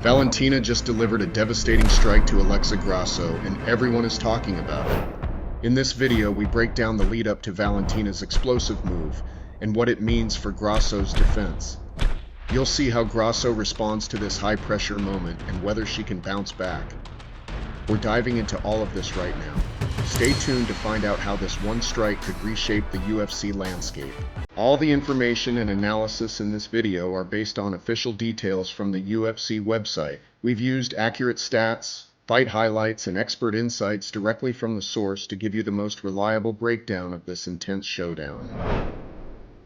Valentina just delivered a devastating strike to Alexa Grasso, and everyone is talking about it. In this video, we break down the lead up to Valentina's explosive move and what it means for Grasso's defense. You'll see how Grasso responds to this high-pressure moment and whether she can bounce back. We're diving into all of this right now. Stay tuned to find out how this one strike could reshape the UFC landscape. All the information and analysis in this video are based on official details from the UFC website. We've used accurate stats, fight highlights, and expert insights directly from the source to give you the most reliable breakdown of this intense showdown.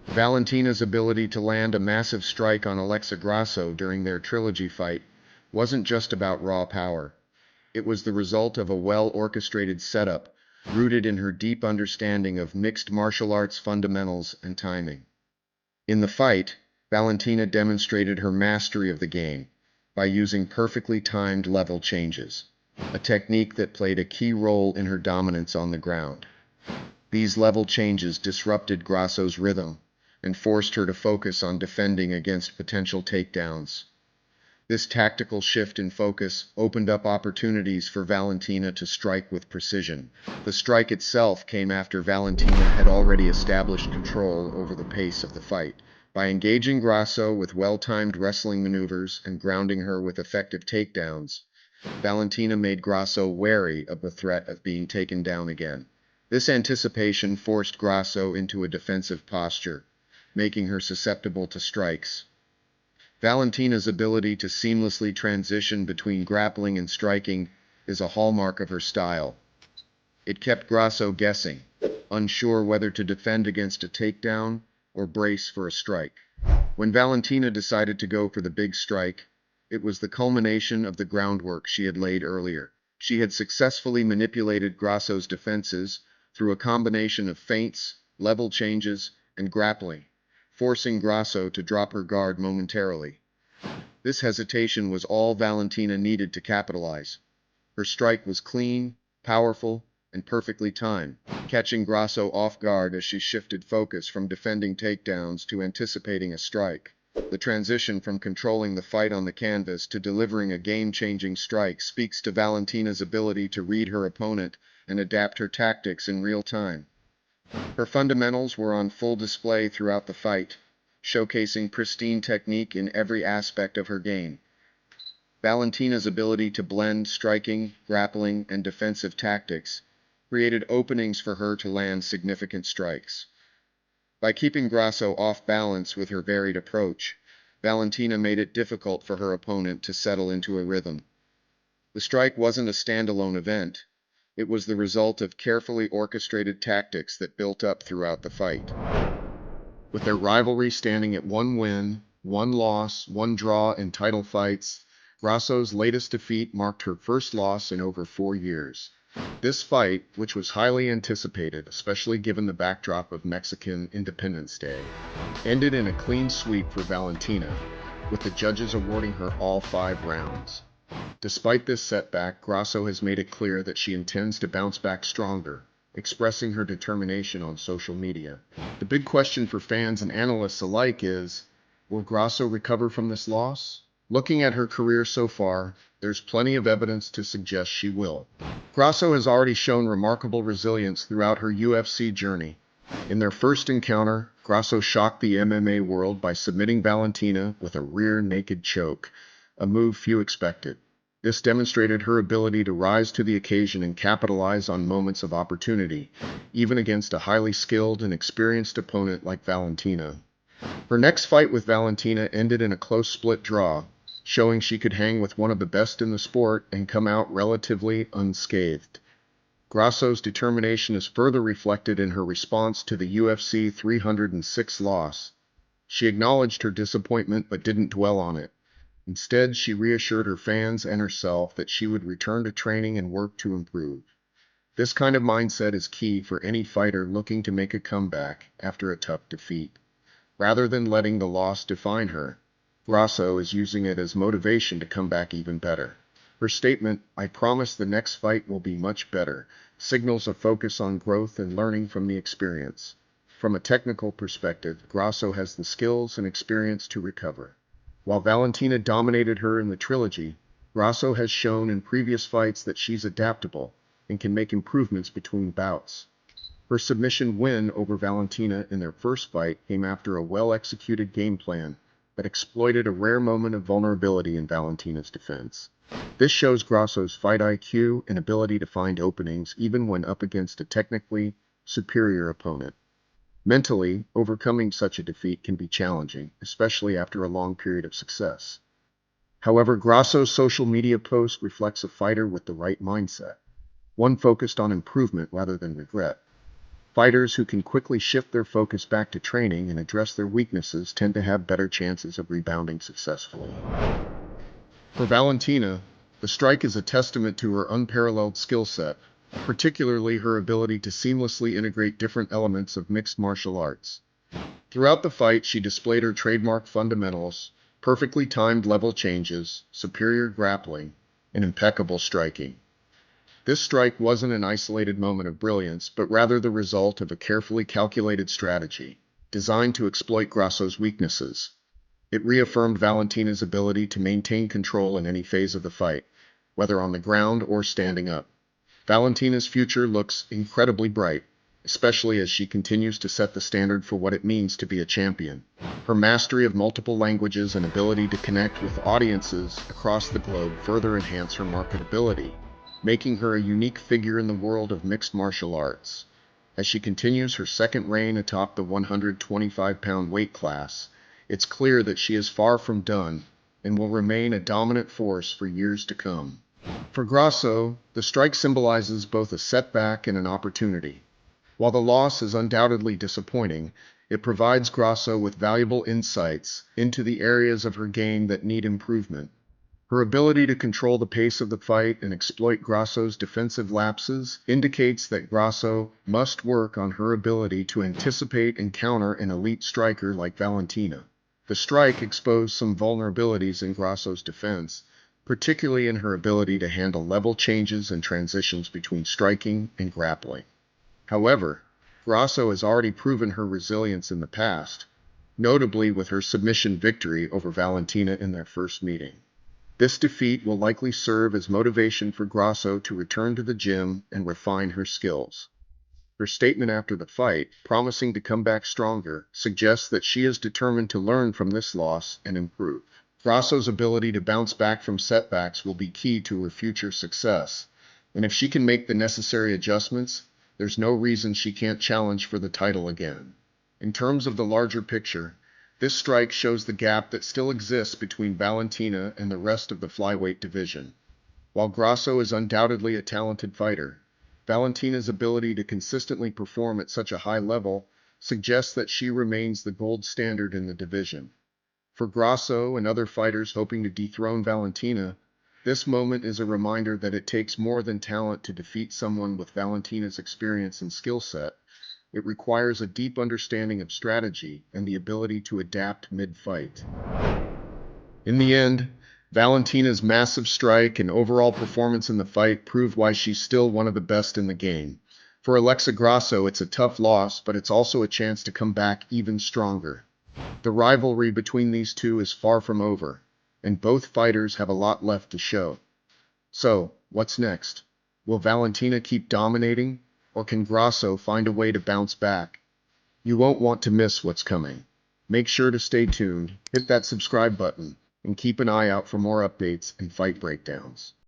Valentina's ability to land a massive strike on Alexa Grasso during their trilogy fight wasn't just about raw power. It was the result of a well-orchestrated setup, rooted in her deep understanding of mixed martial arts fundamentals and timing. In the fight, Valentina demonstrated her mastery of the game by using perfectly timed level changes, a technique that played a key role in her dominance on the ground. These level changes disrupted Grasso's rhythm and forced her to focus on defending against potential takedowns. This tactical shift in focus opened up opportunities for Valentina to strike with precision. The strike itself came after Valentina had already established control over the pace of the fight. By engaging Grasso with well-timed wrestling maneuvers and grounding her with effective takedowns, Valentina made Grasso wary of the threat of being taken down again. This anticipation forced Grasso into a defensive posture, making her susceptible to strikes. Valentina's ability to seamlessly transition between grappling and striking is a hallmark of her style. It kept Grasso guessing, unsure whether to defend against a takedown or brace for a strike. When Valentina decided to go for the big strike, it was the culmination of the groundwork she had laid earlier. She had successfully manipulated Grasso's defenses through a combination of feints, level changes, and grappling, forcing Grasso to drop her guard momentarily. This hesitation was all Valentina needed to capitalize. Her strike was clean, powerful, and perfectly timed, catching Grasso off guard as she shifted focus from defending takedowns to anticipating a strike. The transition from controlling the fight on the canvas to delivering a game-changing strike speaks to Valentina's ability to read her opponent and adapt her tactics in real time. Her fundamentals were on full display throughout the fight, showcasing pristine technique in every aspect of her game. Valentina's ability to blend striking, grappling, and defensive tactics created openings for her to land significant strikes. By keeping Grasso off balance with her varied approach, Valentina made it difficult for her opponent to settle into a rhythm. The strike wasn't a standalone event. It was the result of carefully orchestrated tactics that built up throughout the fight. With their rivalry standing at 1 win, 1 loss, 1 draw in title fights, Grasso's latest defeat marked her first loss in over 4 years. This fight, which was highly anticipated, especially given the backdrop of Mexican Independence Day, ended in a clean sweep for Valentina, with the judges awarding her all 5 rounds. Despite this setback, Grasso has made it clear that she intends to bounce back stronger, expressing her determination on social media. The big question for fans and analysts alike is, will Grasso recover from this loss? Looking at her career so far, there's plenty of evidence to suggest she will. Grasso has already shown remarkable resilience throughout her UFC journey. In their first encounter, Grasso shocked the MMA world by submitting Valentina with a rear naked choke, a move few expected. This demonstrated her ability to rise to the occasion and capitalize on moments of opportunity, even against a highly skilled and experienced opponent like Valentina. Her next fight with Valentina ended in a close split draw, showing she could hang with one of the best in the sport and come out relatively unscathed. Grasso's determination is further reflected in her response to the UFC 306 loss. She acknowledged her disappointment but didn't dwell on it. Instead, she reassured her fans and herself that she would return to training and work to improve. This kind of mindset is key for any fighter looking to make a comeback after a tough defeat. Rather than letting the loss define her, Grasso is using it as motivation to come back even better. Her statement, "I promise the next fight will be much better," signals a focus on growth and learning from the experience. From a technical perspective, Grasso has the skills and experience to recover. While Valentina dominated her in the trilogy, Grasso has shown in previous fights that she's adaptable and can make improvements between bouts. Her submission win over Valentina in their first fight came after a well-executed game plan that exploited a rare moment of vulnerability in Valentina's defense. This shows Grasso's fight IQ and ability to find openings even when up against a technically superior opponent. Mentally, overcoming such a defeat can be challenging, especially after a long period of success. However, Grasso's social media post reflects a fighter with the right mindset, one focused on improvement rather than regret. Fighters who can quickly shift their focus back to training and address their weaknesses tend to have better chances of rebounding successfully. For Valentina, the strike is a testament to her unparalleled skill set, particularly her ability to seamlessly integrate different elements of mixed martial arts. Throughout the fight, she displayed her trademark fundamentals, perfectly timed level changes, superior grappling, and impeccable striking. This strike wasn't an isolated moment of brilliance, but rather the result of a carefully calculated strategy, designed to exploit Grasso's weaknesses. It reaffirmed Valentina's ability to maintain control in any phase of the fight, whether on the ground or standing up. Valentina's future looks incredibly bright, especially as she continues to set the standard for what it means to be a champion. Her mastery of multiple languages and ability to connect with audiences across the globe further enhance her marketability, making her a unique figure in the world of mixed martial arts. As she continues her second reign atop the 125-pound weight class, it's clear that she is far from done and will remain a dominant force for years to come. For Grasso, the strike symbolizes both a setback and an opportunity. While the loss is undoubtedly disappointing, it provides Grasso with valuable insights into the areas of her game that need improvement. Her ability to control the pace of the fight and exploit Grasso's defensive lapses indicates that Grasso must work on her ability to anticipate and counter an elite striker like Valentina. The strike exposed some vulnerabilities in Grasso's defense, particularly in her ability to handle level changes and transitions between striking and grappling. However, Grasso has already proven her resilience in the past, notably with her submission victory over Valentina in their first meeting. This defeat will likely serve as motivation for Grasso to return to the gym and refine her skills. Her statement after the fight, promising to come back stronger, suggests that she is determined to learn from this loss and improve. Grasso's ability to bounce back from setbacks will be key to her future success, and if she can make the necessary adjustments, there's no reason she can't challenge for the title again. In terms of the larger picture, this strike shows the gap that still exists between Valentina and the rest of the flyweight division. While Grasso is undoubtedly a talented fighter, Valentina's ability to consistently perform at such a high level suggests that she remains the gold standard in the division. For Grasso and other fighters hoping to dethrone Valentina, this moment is a reminder that it takes more than talent to defeat someone with Valentina's experience and skill set. It requires a deep understanding of strategy and the ability to adapt mid-fight. In the end, Valentina's massive strike and overall performance in the fight proved why she's still one of the best in the game. For Alexa Grasso, it's a tough loss, but it's also a chance to come back even stronger. The rivalry between these two is far from over, and both fighters have a lot left to show. So, what's next? Will Valentina keep dominating, or can Grasso find a way to bounce back? You won't want to miss what's coming. Make sure to stay tuned, hit that subscribe button, and keep an eye out for more updates and fight breakdowns.